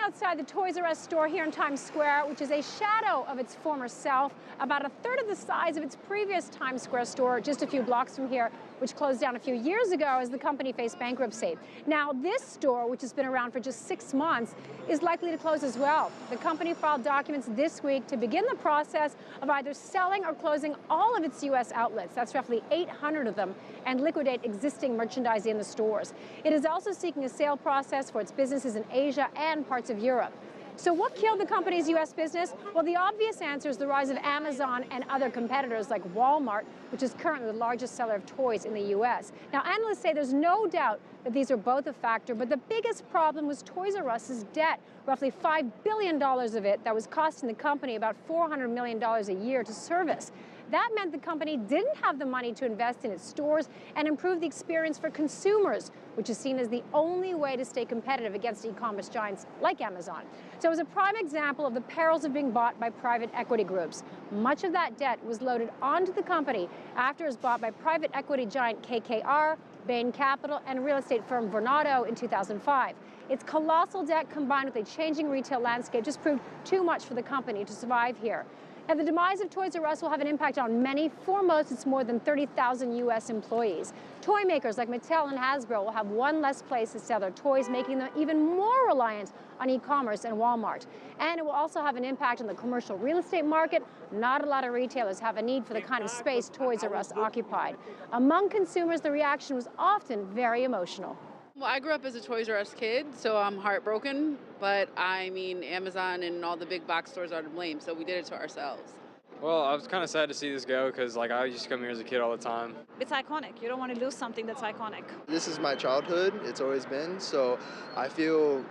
outside the Toys R Us store here in Times Square, which is a shadow of its former self, about a third of the size of its previous Times Square store just a few blocks from here, which closed down a few years ago as the company faced bankruptcy. Now, this store, which has been around for just 6 months, is likely to close as well. The company filed documents this week to begin the process of either selling or closing all of its U.S. outlets, that's roughly 800 of them, and liquidate existing merchandise in the stores. It is also seeking a sale process for its businesses in Asia and parts of Europe. So what killed the company's U.S. business? Well, the obvious answer is the rise of Amazon and other competitors like Walmart, which is currently the largest seller of toys in the U.S. Now, analysts say there's no doubt that these are both a factor, but the biggest problem was Toys R Us's debt, roughly $5 billion of it that was costing the company about $400 million a year to service. That meant the company didn't have the money to invest in its stores and improve the experience for consumers, which is seen as the only way to stay competitive against e-commerce giants like Amazon. So it was a prime example of the perils of being bought by private equity groups. Much of that debt was loaded onto the company after it was bought by private equity giant KKR, Bain Capital, and real estate firm Vornado in 2005. Its colossal debt combined with a changing retail landscape just proved too much for the company to survive here. Now, the demise of Toys R Us will have an impact on many, foremost its more than 30,000 U.S. employees. Toy makers like Mattel and Hasbro will have one less place to sell their toys, making them even more reliant on e-commerce and Walmart. And it will also have an impact on the commercial real estate market. Not a lot of retailers have a need for the kind of space Toys R Us occupied. Among consumers, the reaction was often very emotional. Well, I grew up as a Toys R Us kid, so I'm heartbroken, but I mean, Amazon and all the big box stores are to blame, so we did it to ourselves. Well, I was kind of sad to see this go because I used to come here as a kid all the time. It's iconic. You don't want to lose something that's iconic. This is my childhood. It's always been, so I feel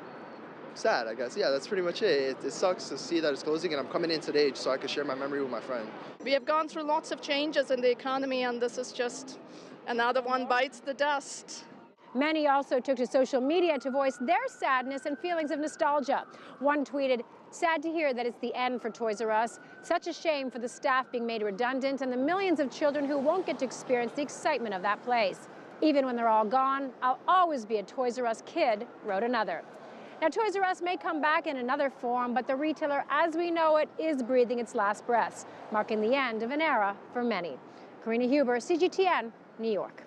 sad, I guess. Yeah, that's pretty much it. It sucks to see that it's closing, and I'm coming in today so I can share my memory with my friend. We have gone through lots of changes in the economy, and this is just another one bites the dust. Many also took to social media to voice their sadness and feelings of nostalgia. One tweeted, "Sad to hear that it's the end for Toys R Us. Such a shame for the staff being made redundant and the millions of children who won't get to experience the excitement of that place. Even when they're all gone, I'll always be a Toys R Us kid," wrote another. Now, Toys R Us may come back in another form, but the retailer as we know it is breathing its last breaths, marking the end of an era for many. Karina Huber, CGTN, New York.